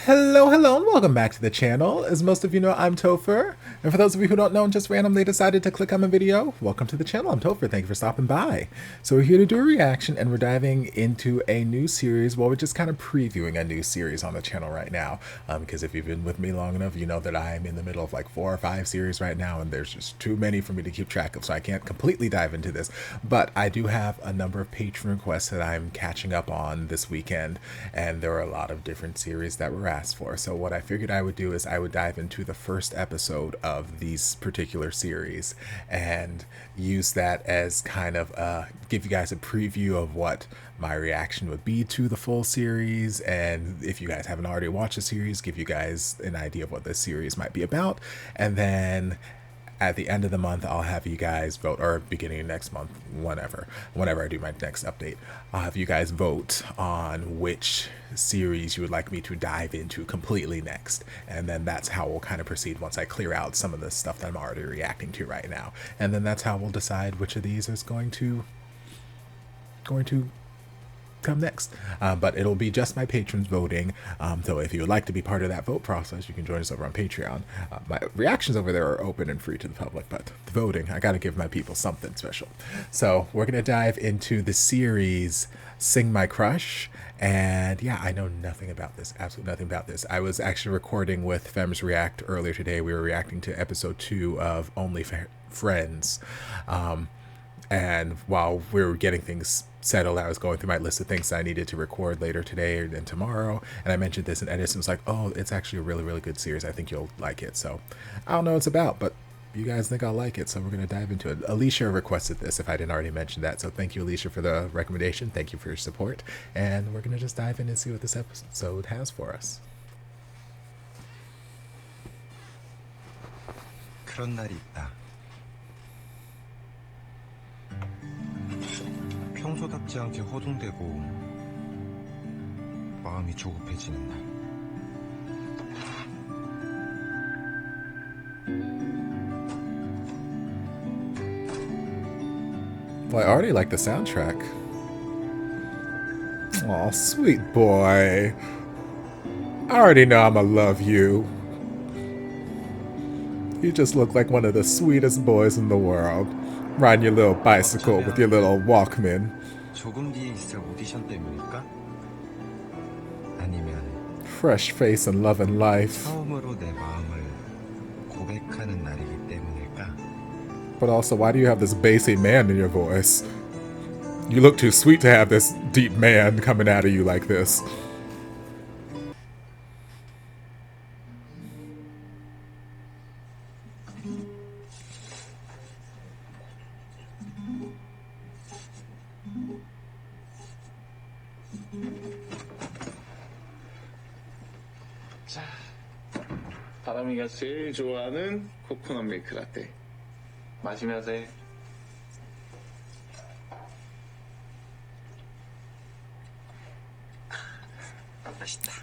Hello, hello, and welcome back to the channel. As most of you know, I'm Topher, and for those of you who don't know and just randomly decided to click on my video, welcome to the channel. I'm Topher. Thank you for stopping by. So we're here to do a reaction, and we're diving into a new series. Well, we're just kind of previewing a new series on the channel right now, because if you've been with me long enough, you know that I'm in the middle of like 4 or 5 series right now, and there's just too many for me to keep track of, so I can't completely dive into this. But I do have a number of patron requests that I'm catching up on this weekend, and there are a lot of different series that were asked for. So what I figured I would do is I would dive into the first episode of these particular series and use that as kind of give you guys a preview of what my reaction would be to the full series, and if you guys haven't already watched the series, give you guys an idea of what this series might be about. And then at the end of the month, I'll have you guys vote, or beginning of next month, whenever I do my next update, I'll have you guys vote on which series you would like me to dive into completely next. And then that's how we'll kind of proceed once I clear out some of the stuff that I'm already reacting to right now. And then that's how we'll decide which of these is going to come next. But it'll be just my patrons voting. So if you would like to be part of that vote process, you can join us over on Patreon. My reactions over there are open and free to the public, but the voting, I gotta give my people something special. So we're gonna dive into the series Sing My Crush. And yeah, I know nothing about this, absolutely nothing about this. I was actually recording with Femmes React earlier today. We were reacting to episode 2 of Only Friends. And while we were getting things settled, I was going through my list of things I needed to record later today and tomorrow. And I mentioned this, and Edison was like, oh, it's actually a really, really good series. I think you'll like it. So I don't know what it's about, but you guys think I'll like it. So we're going to dive into it. Alicia requested this, if I didn't already mention that. So thank you, Alicia, for the recommendation. Thank you for your support. And we're going to just dive in and see what this episode has for us. 그런 날이 있다. 평소답지 않게 허둥대고 마음이 조급해지는 날. Well, I already like the soundtrack. Aw, sweet boy. I already know I'ma love you. You just look like one of the sweetest boys in the world. Riding your little bicycle with your little Walkman. 조금 뒤에 있을 오디션 때문일까? 아니면 Fresh face and love and life. 처음으로 내 마음을 고백하는 날이기 때문일까? But also, why do you have this bassy man in your voice? You look too sweet to have this deep man coming out of you like this. 자, 바람이가 제일 좋아하는 코코넛 밀크 라떼 마시면서 해.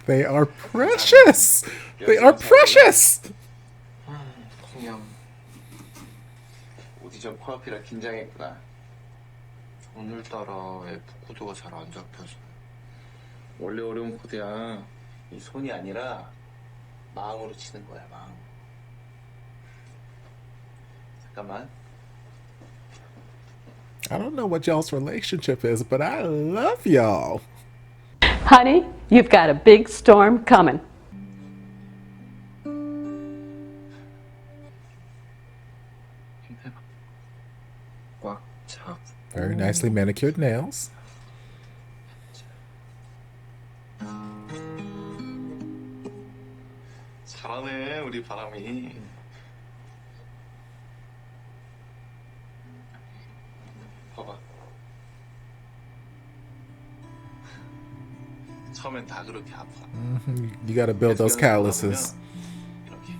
They are precious! They are precious! 그냥 오디션 코앞이라 긴장했구나. 오늘따라 F 코드가 잘 안 잡혀서. 원래 어려운 코드야. 이 손이 아니라 마음으로 치는 거야, 마음. 잠깐만. I don't know what y'all's relationship is, but I love y'all. Honey, you've got a big storm coming. 꽉 잡고. Very nicely manicured nails. 잘하네, 우리 바람이. 봐봐. 처음엔 다 그렇게 아파. You gotta build those calluses. 이렇게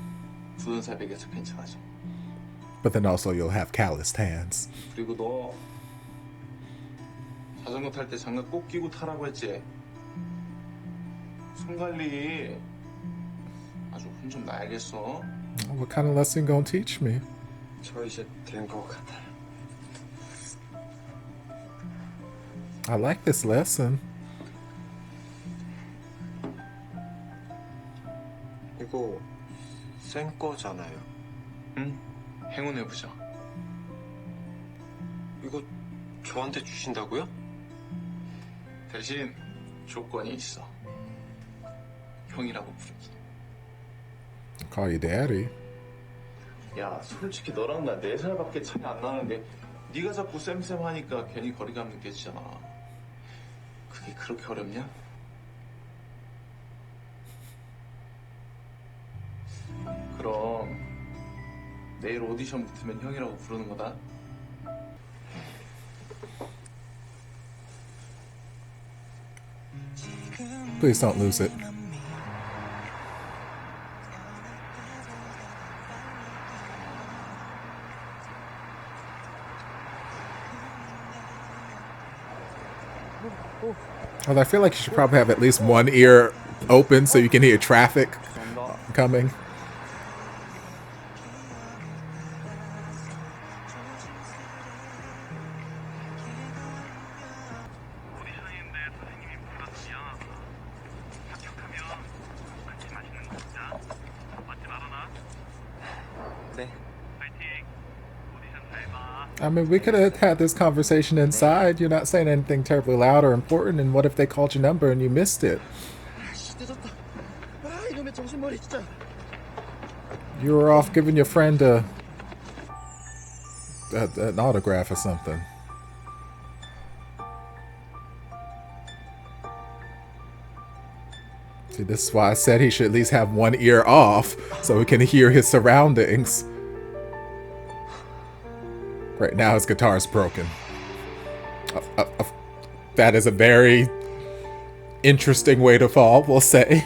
굳은 살 베겨서 괜찮아져. But then also you'll have calloused hands. 그리고 너 자전거 탈 때 장갑 꼭 끼고 타라고 했지? 손 관리 아주 혼 좀 나야겠어. What kind of lesson you gonna teach me? 저 이제 된 것 같아요. I like this lesson. 이거 쌤 거잖아요. 응? 행운해보자. 이거 저한테 주신다고요? 대신 조건이 있어. 형이라고 부르기. Call you daddy. 야, 솔직히 너랑 나 4살밖에 차이 안 나는데 네가 자꾸 쌤쌤 하니까 괜히 거리감 느껴지잖아. 그게 그렇게 어렵냐? 그럼 내일 오디션 붙으면 형이라고 부르는 거다. Please don't lose it. Well, I feel like you should probably have at least one ear open so you can hear traffic coming. I mean, we could have had this conversation inside. You're not saying anything terribly loud or important, and what if they called your number and you missed it? You were off giving your friend an autograph or something. See, this is why I said he should at least have one ear off so he can hear his surroundings. Right now his guitar is broken. That is a very interesting way to fall, we'll say.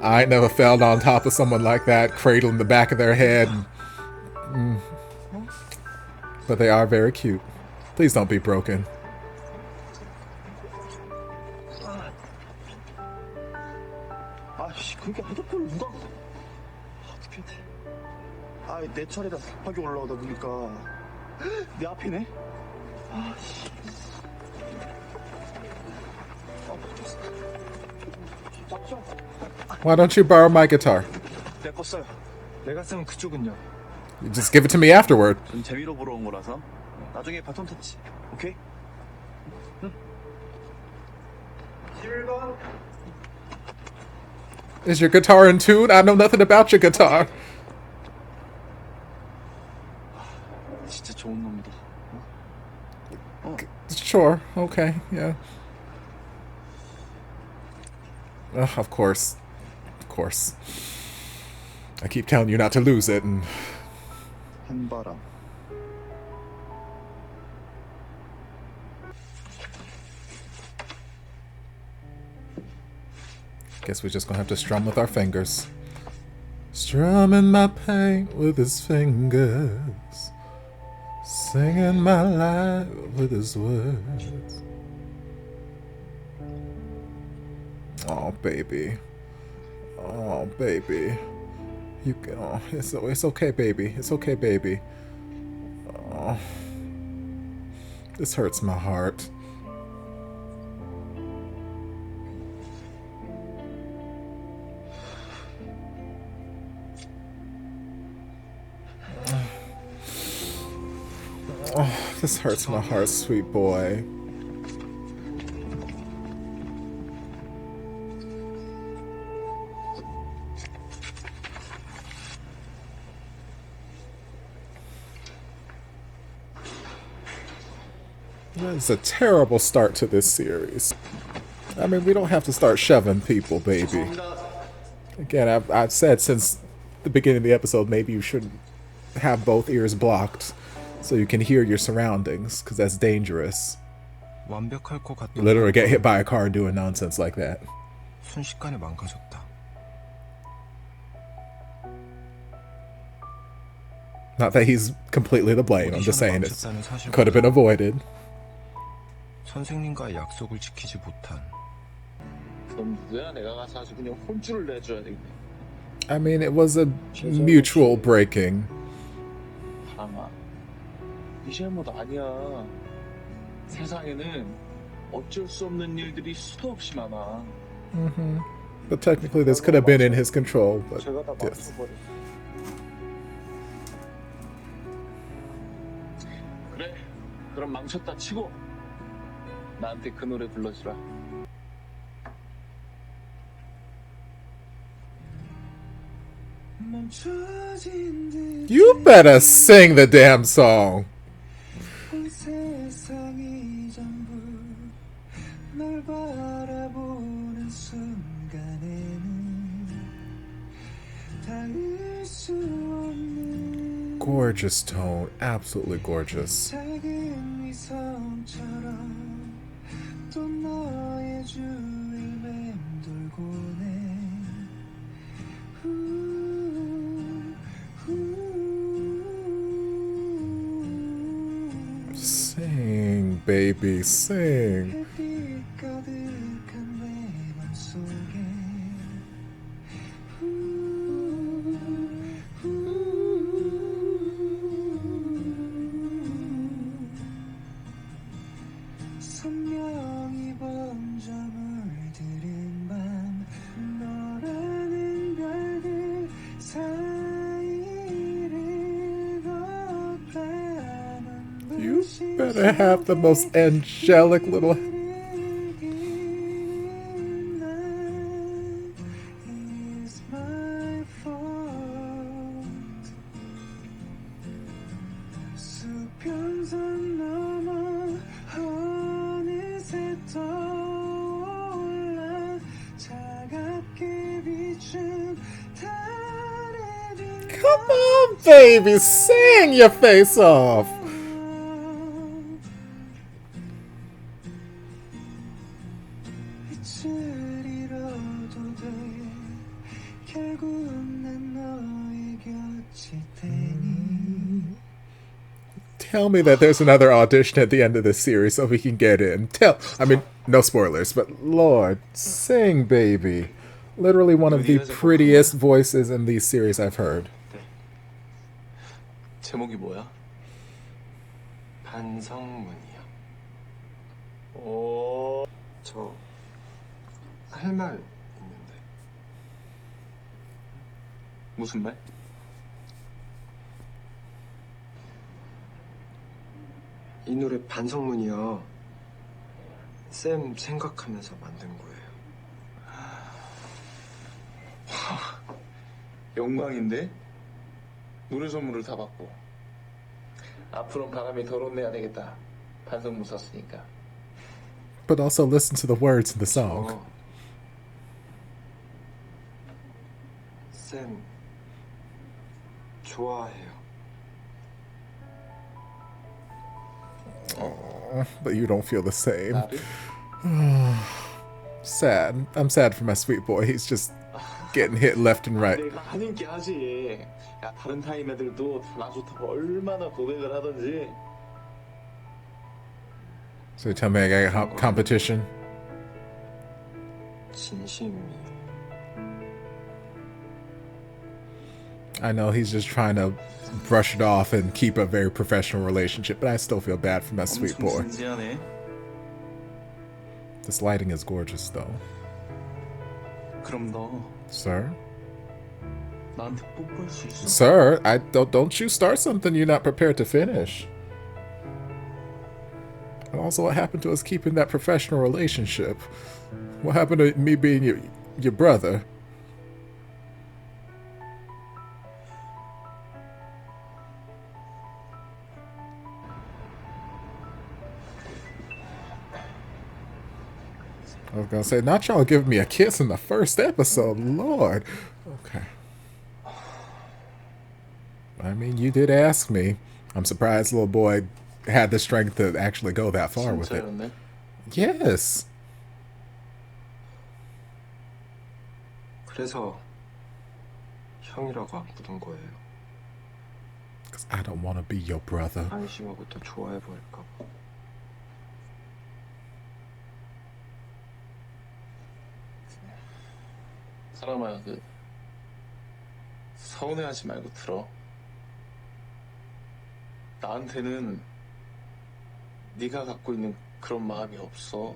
I ain't never fell on top of someone like that, cradling the back of their head. But they are very cute. Please don't be broken. 그게 핸드폰을 누가 어떻게 돼? 내 차례다 급하게 올라오다 보니까 내 앞이네. 아씨. Why don't you borrow my guitar? 내 거 써요. 내가 쓰면 그쪽은요. You just give it to me afterward. 좀 재미로 보러 온 거라서 나중에 바톤 터치. 오케이? 응. 11번. Is your guitar in tune? I know nothing about your guitar. 진짜 좋은 놈이다. Sure. Okay. Yeah. Of course. Of course. I keep telling you not to lose it, and 한바람. guess we're just gonna have to strum with our fingers. Strumming my pain with his fingers, singing my life with his words. Oh baby, oh baby, you can. Oh, it's okay, baby. It's okay, baby. Oh, this hurts my heart. Oh, this hurts my heart, sweet boy. It's a terrible start to this series. I mean, we don't have to start shoving people, baby. Again, I've said since the beginning of the episode, maybe you shouldn't have both ears blocked so you can hear your surroundings, because that's dangerous. 완벽할 것 같던 Literally get hit by a car doing nonsense like that. 순식간에 망가졌다. Not that he's completely to blame. I'm just saying it could have been avoided. 선생님과의 약속을 지키지 못한. 그럼 누구야? 내가 가서 아주 그냥 혼쭐을 내줘야 되겠네. I mean, it was a mutual breaking. 바람아, 네 잘못 아니야. 세상에는 어쩔 수 없는 일들이 수도 없이 많아. But technically, this could have been in his control. But 제가 다 yes. 맞춰버렸어요. 그래, 그럼 망쳤다 치고 나한테 그 노래 불러주라. You better sing the damn song. 세상이 전부 널 바라보는 순간에는 닿을 수 없는 Gorgeous tone, absolutely gorgeous. 작은 위성처럼 또 너의 주위를 맴돌곤 해 Sing, baby, sing. 햇빛 가득한 내 맘속에 선명히 번져 물들은 밤 너라는 별들 사이를 걷다만 You better have the most angelic little. Is my fault. 수평선 넘어 어느새 떠올라 차갑게 비춘 달의 빛 Come on, baby, sing your face off. 빛을 잃어도 돼 결국 난 너의 곁일 테니 Tell me that there's another audition at the end of this series so we can get in. I mean, no spoilers, but Lord, sing, baby. Literally one of the prettiest voices in these series I've heard. 제목이 뭐야? 반성문이요. 오, 저 할 말 있는데 무슨 말? 이 노래 반성문이요. 쌤 생각하면서 만든 거예요. 영광인데? 노래 선물을 다 받고. 앞으로는 바람이 덜 혼내야 되겠다. 반성문 썼으니까. But also listen to the words in the song. 쌤 좋아해요. But you don't feel the same. 나를? Sad. I'm sad for my sweet boy. He's just getting hit left and right. 내가 하는 게 하지. 야, 다른 타임 애들도 다 나 좋다고 얼마나 고백을 하던지. So you tell me I got competition? 진심이에요. I know he's just trying to brush it off and keep a very professional relationship, but I still feel bad for my sweet boy. 엄청 진지하네. This lighting is gorgeous, though. 그럼 너 Sir? 나한테 뽀뽀할 수 있어? Sir, don't you start something you're not prepared to finish. And also, what happened to us keeping that professional relationship? What happened to me being your brother? I was gonna say, not y'all giving me a kiss in the first episode, Lord. Okay. I mean, you did ask me. I'm surprised little boy had the strength to actually go that far with it. 진짜였네? Yes. 그래서 형이라고 안 부른 거예요. Because I don't want to be your brother. 안심하고 또 좋아해 버릴까 봐. 사람아, 서운해하지 말고 들어. 나한테는 네가 갖고 있는 그런 마음이 없어.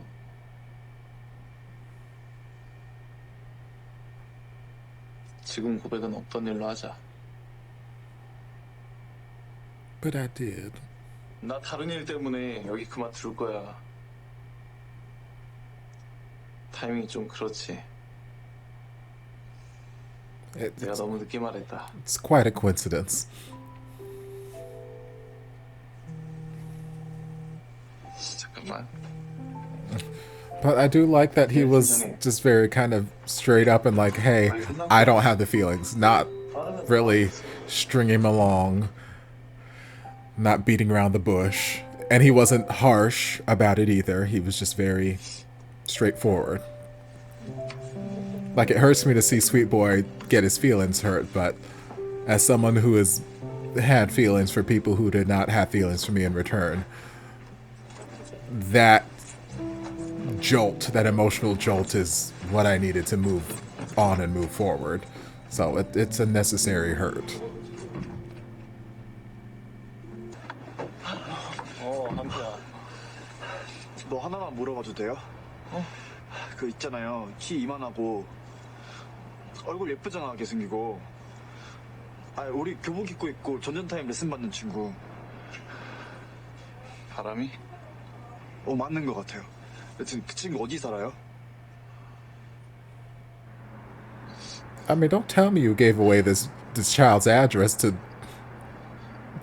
지금 고백은 없던 일로 하자. But I did. 나 다른 일 때문에 여기 그만 둘 거야. 타이밍이 좀 그렇지. 내가 너무 늦게 말했다. It's quite a coincidence. 잠깐만. But I do like that he was just very kind of straight up and like, hey, I don't have the feelings. Not really stringing him along. Not beating around the bush. And he wasn't harsh about it either. He was just very straightforward. Like, it hurts me to see Sweet Boy get his feelings hurt, but as someone who has had feelings for people who did not have feelings for me in return, that jolt, that emotional jolt, is what I needed to move on and move forward. So it's a necessary hurt. 한피야. 너 하나만 물어봐도 돼요? 그 있잖아요. 키 이만하고 얼굴 예쁘장하게 생기고. 우리 교복 입고 있고 전전타임 레슨 받는 친구. 바람이? 맞는 것 같아요. 여튼 그 친구 어디 살아요? I mean, don't tell me you gave away this child's address to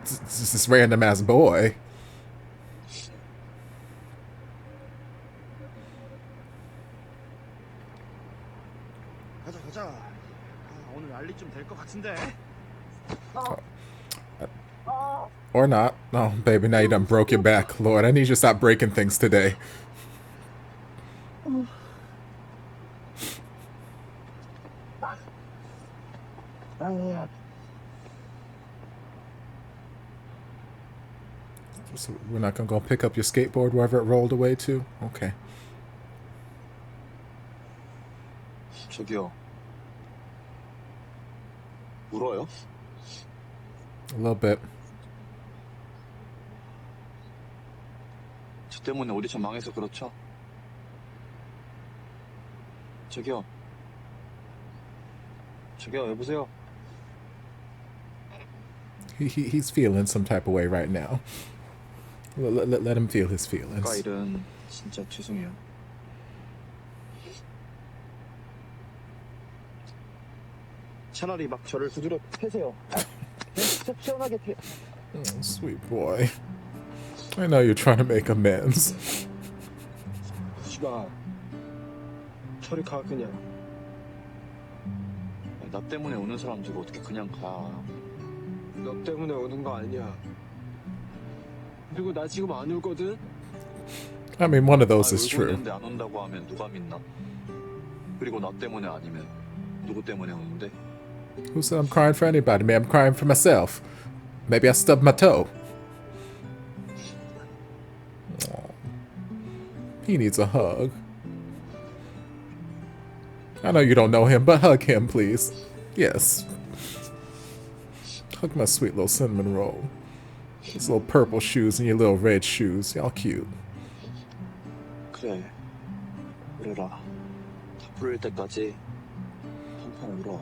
this random ass boy. 가자. 오늘 난리 좀 될 것 같은데. Or not. Oh, baby, now you done broke your back. Lord, I need you to stop breaking things today. So we're not gonna go pick up your skateboard wherever it rolled away to? Okay. 저기요. 울어요? A little bit. 저 때문에 오디션 망해서 그렇죠? 저기요, 여보세요? He's feeling some type of way right now. Let him feel his feelings. 아까 일은 진짜 죄송해요. 차라리 막 저를 두드려 패세요. 시원하게 패. Oh, sweet boy. I know you're trying to make amends. 씨발 저리 가 그냥. 나 때문에 우는 사람 두고 어떻게 그냥 가. 너 때문에 우는 거 아니야. 그리고 나 지금 안 울거든. I mean, one of those is 울고 true. 있는데 안 운다고 하면 누가 믿나? 그리고 나 때문에 아니면 누구 때문에 우는데? Who said I'm crying for anybody? Maybe I'm crying for myself. Maybe I stubbed my toe. Aw. He needs a hug. I know you don't know him, but hug him, please. Yes. Hug my sweet little cinnamon roll. His little purple shoes and your little red shoes. Y'all cute. 그래, 울어라. 다 풀릴 때까지 한판 울어.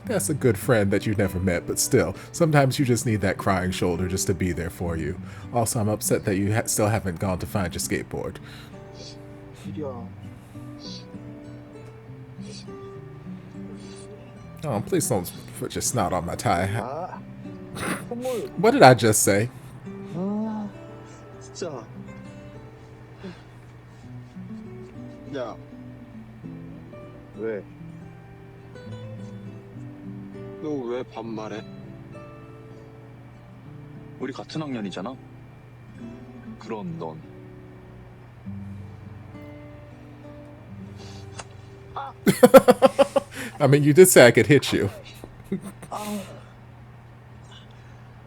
That's a good friend that you never met, but still, sometimes you just need that crying shoulder just to be there for you. Also, I'm upset that you still haven't gone to find your skateboard. 이리야. Oh, please don't put your snot on my tie. 선물. What did I just say? 진짜. 야. 왜? 너 왜 반말해? 우리 같은 학년이잖아. 그럼 넌 I mean, you did say I could hit you.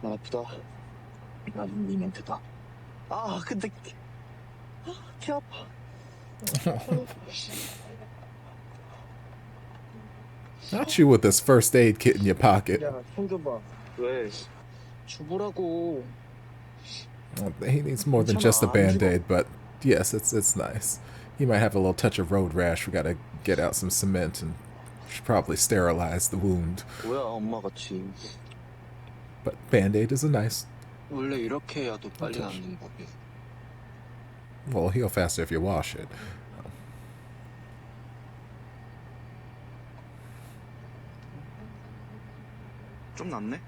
나 아프다. 나는 네 멘트다. 근데 키 아파. Not you with this first aid kit in your pocket. 야, 손 줘봐. 왜? 주보라고. Well, he needs more than just a band-aid, but yes, it's nice. He might have a little touch of road rash. We gotta get out some cement and Should probably sterilize the wound. 뭐야 엄마같이. But Band-Aid is a nice... 원래 이렇게 해야도 빨리 낫는 법이. Well, heal faster if you wash it. 좀 낫네?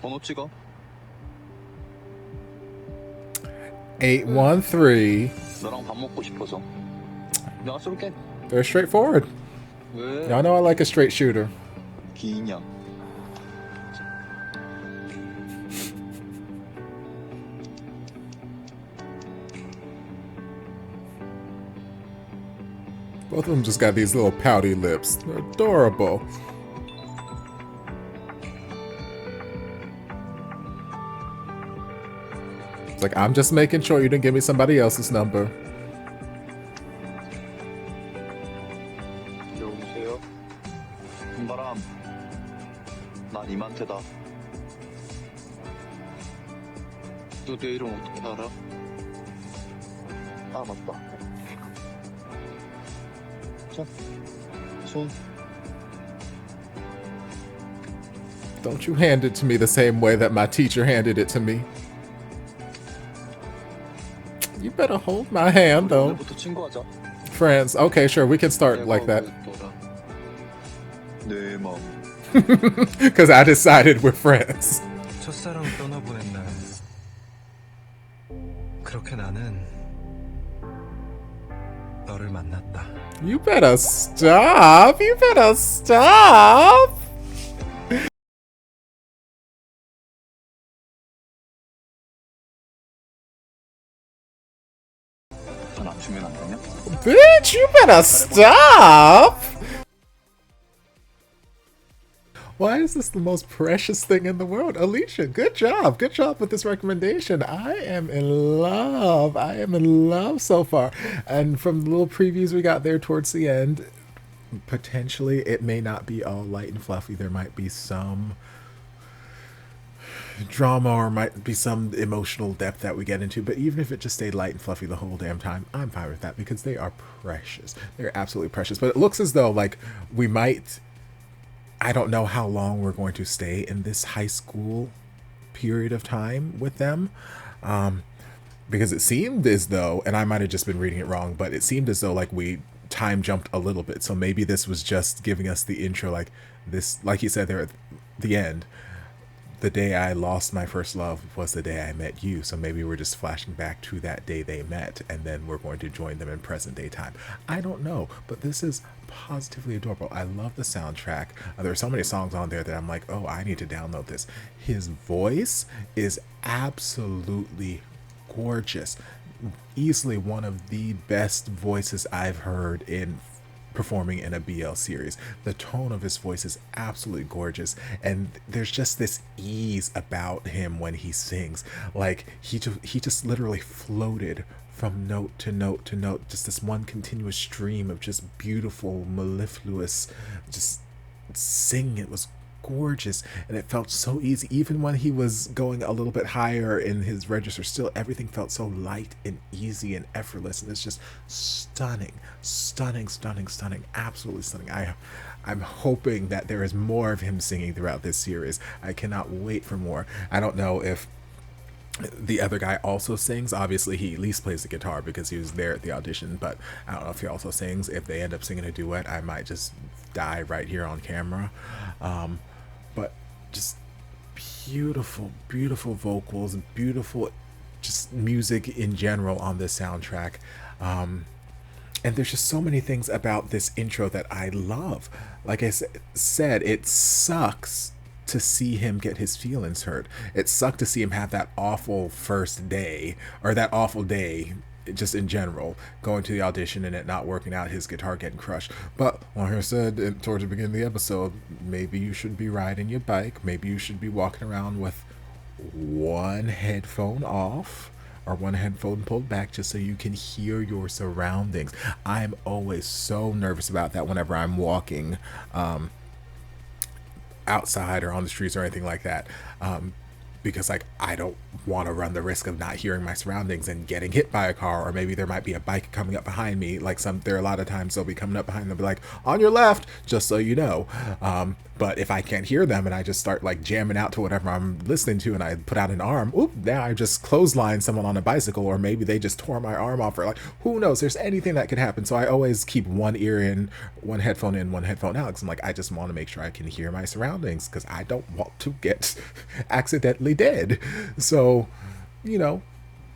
번호 찍어. 813. 너랑 밥 먹고 싶어서. 내가 쏠게. Very straightforward. 왜? Y'all know I like a straight shooter. 기인양. Both of them just got these little pouty lips. They're adorable. It's like, I'm just making sure you didn't give me somebody else's number. 여보세요? 바람. 난 이만태다. 너 내 이름 어떻게 알아? 아 맞다. 자, 손. Don't you hand it to me the same way that my teacher handed it to me. You better hold my hand, though. 오늘부터 친구하자. Friends. Okay, sure, we can start like that. 내 마음. Because I decided we're friends. 첫사랑 떠나보낸 날 그렇게 나는 너를 만났다. You better stop. You better stop. 전안 주면 안 되냐? Bitch, you better stop. Why is this the most precious thing in the world? Alicia, good job. Good job with this recommendation. I am in love. I am in love so far. And from the little previews we got there towards the end, potentially it may not be all light and fluffy. There might be some drama or might be some emotional depth that we get into, but even if it just stayed light and fluffy the whole damn time, I'm fine with that because they are precious. They're absolutely precious. But it looks as though like we might, I don't know how long we're going to stay in this high school period of time with them, because it seemed as though, and I might have just been reading it wrong, but it seemed as though like we time jumped a little bit. So maybe this was just giving us the intro, like this, like you said there at the end, the day I lost my first love was the day I met you. So maybe we're just flashing back to that day they met, and then we're going to join them in present day time. I don't know, but this is positively adorable. I love the soundtrack. There are so many songs on there that I'm like, oh, I need to download this. His voice is absolutely gorgeous. Easily one of the best voices I've heard in performing in a BL series. The tone of his voice is absolutely gorgeous, and there's just this ease about him when he sings. Like he just literally floated from note to note to note, just this one continuous stream of just beautiful, mellifluous, just singing. It was gorgeous, and it felt so easy. Even when he was going a little bit higher in his register, still everything felt so light and easy and effortless, and it's just stunning, stunning, stunning, stunning, absolutely stunning. I'm hoping that there is more of him singing throughout this series. I cannot wait for more. I don't know if the other guy also sings. Obviously he at least plays the guitar because he was there at the audition, but I don't know if he also sings. If they end up singing a duet, I might just die right here on camera. But just beautiful, beautiful vocals, beautiful just music in general on this soundtrack. And there's just so many things about this intro that I love. Like I said, it sucks to see him get his feelings hurt. It sucked to see him have that awful first day, or that awful day just in general, going to the audition and it not working out, his guitar getting crushed. But like I said towards the beginning of the episode, maybe you should be riding your bike, maybe you should be walking around with one headphone off or one headphone pulled back just so you can hear your surroundings. I'm always so nervous about that whenever I'm walking outside or on the streets or anything like that. because like I don't want to run the risk of not hearing my surroundings and getting hit by a car, or maybe there might be a bike coming up behind me. Like there are a lot of times they'll be coming up behind, they'll be like, on your left, just so you know. But if I can't hear them and I just start like jamming out to whatever I'm listening to and I put out an arm, oop, now I just clothesline someone on a bicycle, or maybe they just tore my arm off, or like, who knows, there's anything that could happen. So I always keep one ear in, one headphone in, one headphone out, because I'm like, I just want to make sure I can hear my surroundings, because I don't want to get accidentally dead. So, you know,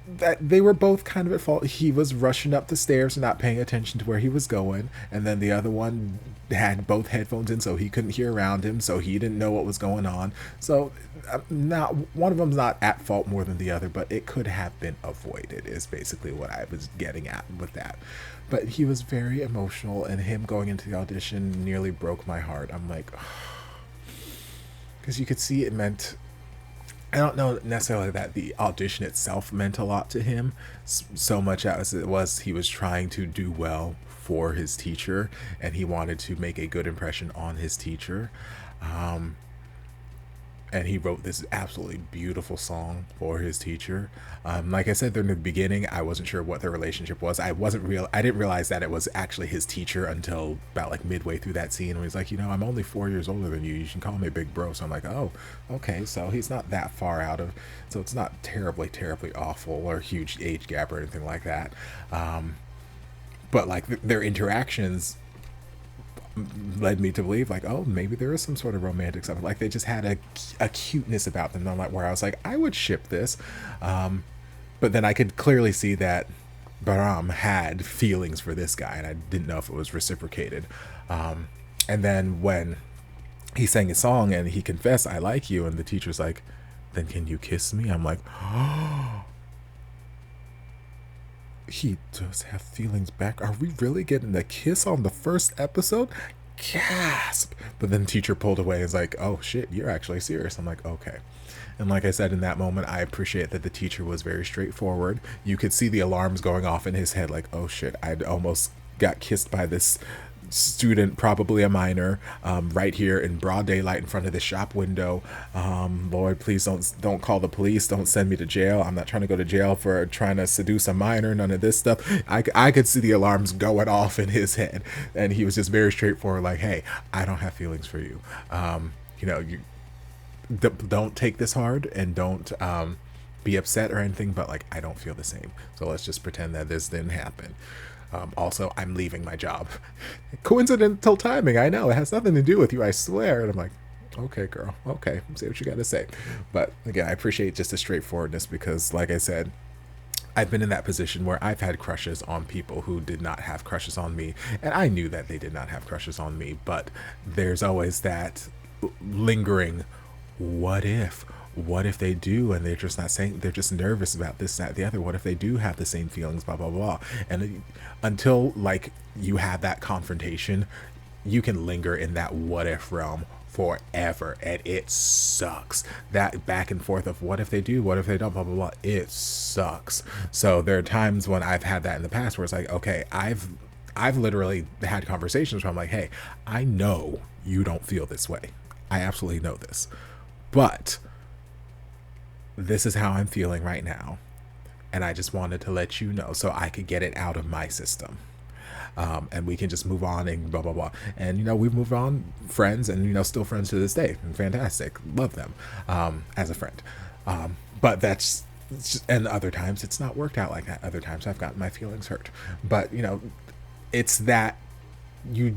that they were both kind of at fault. He was rushing up the stairs and not paying attention to where he was going, and then the other one had both headphones in, so he couldn't hear around him, so he didn't know what was going on. So not one of them's not at fault more than the other, but it could have been avoided is basically what I was getting at with that. But he was very emotional, and him going into the audition nearly broke my heart. I'm like, because you could see it meant, I don't know necessarily that the audition itself meant a lot to him so much as it was he was trying to do well for his teacher, and he wanted to make a good impression on his teacher. And he wrote this absolutely beautiful song for his teacher. Like I said in the beginning, I wasn't sure what their relationship was. I didn't realize that it was actually his teacher until about like midway through that scene, when he's like, you know, I'm only 4 years older than you. You can call me big bro. So I'm like, oh, okay. So he's not that far out of, so it's not terribly, terribly awful or huge age gap or anything like that. But like their interactions led me to believe like, oh, maybe there is some sort of romantic stuff. Like they just had a cuteness about them. I'm like, where I was like, I would ship this. But then I could clearly see that Baram had feelings for this guy, and I didn't know if it was reciprocated. And then when he sang a song and he confessed, I like you, and the teacher's like, then can you kiss me? I'm like, oh, he does have feelings back. Are we really getting a kiss on the first episode? Gasp. But then teacher pulled away and was like, oh shit, you're actually serious. I'm like, okay. And like I said, in that moment, I appreciate that the teacher was very straightforward. You could see the alarms going off in his head, like, oh shit, I'd almost got kissed by this student, probably a minor, right here in broad daylight in front of the shop window. Lord, please don't call the police. Don't send me to jail. I'm not trying to go to jail for trying to seduce a minor. None of this stuff. I could see the alarms going off in his head, and he was just very straightforward, like, hey, I don't have feelings for you. You know, you don't take this hard, and don't be upset or anything, but like, I don't feel the same. So let's just pretend that this didn't happen. Also, I'm leaving my job. Coincidental timing, I know. It has nothing to do with you, I swear. And I'm like, okay, girl. Okay, say what you got to say. But again, I appreciate just the straightforwardness, because like I said, I've been in that position where I've had crushes on people who did not have crushes on me. And I knew that they did not have crushes on me. But there's always that lingering, what if? What if they do, and they're just not saying, they're just nervous about this, that, the other. What if they do have the same feelings, blah, blah, blah. And until like you have that confrontation, you can linger in that what if realm forever, and it sucks. That back and forth of what if they do, what if they don't, blah, blah, blah. It sucks. So there are times when I've had that in the past where it's like, okay, I've literally had conversations where I'm like, hey, I know you don't feel this way. I absolutely know this, but this is how I'm feeling right now, and I just wanted to let you know so I could get it out of my system, and we can just move on and blah, blah, blah. And, you know, we've moved on, friends, and, you know, still friends to this day. Fantastic. Love them as a friend. But that's just, and other times it's not worked out like that. Other times I've gotten my feelings hurt. But, you know, it's that you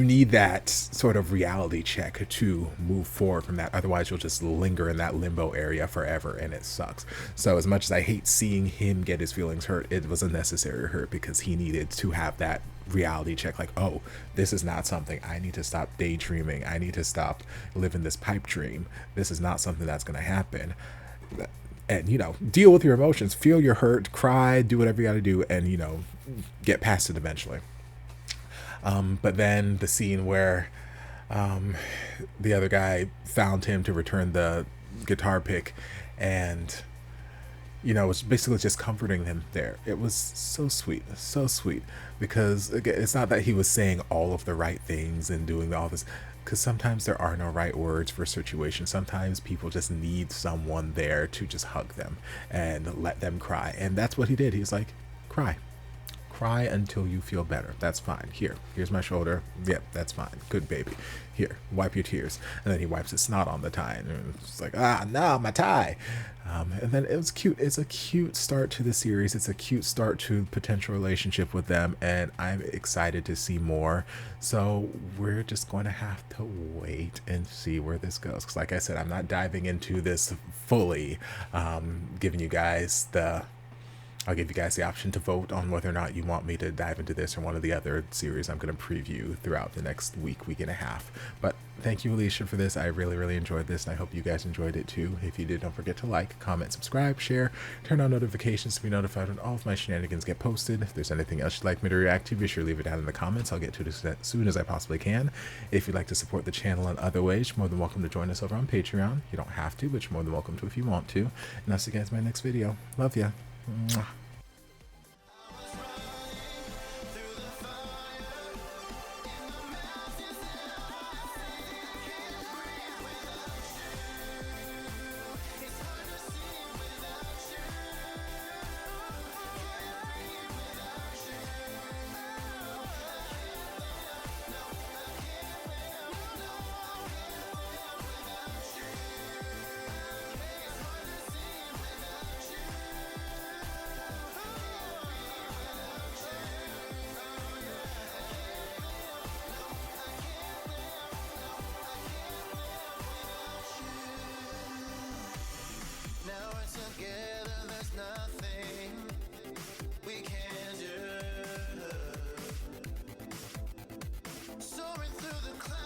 need that sort of reality check to move forward from that. Otherwise, you'll just linger in that limbo area forever, and it sucks. So as much as I hate seeing him get his feelings hurt, it was a necessary hurt, because he needed to have that reality check, like, oh, this is not something I need to stop daydreaming. I need to stop living this pipe dream. This is not something that's going to happen. And, you know, deal with your emotions, feel your hurt, cry, do whatever you got to do, and, you know, get past it eventually. But then the scene where the other guy found him to return the guitar pick, and, you know, was basically just comforting him there. It was so sweet, because again, it's not that he was saying all of the right things and doing all this. because sometimes there are no right words for situations. Sometimes people just need someone there to just hug them and let them cry. And that's what he did. He's like, cry. Cry until you feel better. That's fine. Here's my shoulder. Yep, that's fine. Good baby. Here, wipe your tears. And then he wipes his snot on the tie. And it's like, ah, no, my tie. And then it was cute. It's a cute start to the series. It's a cute start to potential relationship with them. And I'm excited to see more. So we're just going to have to wait and see where this goes. Because like I said, I'm not diving into this fully, giving you guys I'll give you guys the option to vote on whether or not you want me to dive into this or one of the other series I'm going to preview throughout the next week and a half. But thank you, Alicia, for this. I really, really enjoyed this, and I hope you guys enjoyed it too. If you did, don't forget to like, comment, subscribe, share, turn on notifications to be notified when all of my shenanigans get posted. If there's anything else you'd like me to react to, be sure to leave it down in the comments. I'll get to it as soon as I possibly can. If you'd like to support the channel in other ways, you're more than welcome to join us over on Patreon. You don't have to, but you're more than welcome to if you want to. And I'll see you guys in my next video. Love ya. Mwah. Together, there's nothing we can do. Soaring through the clouds.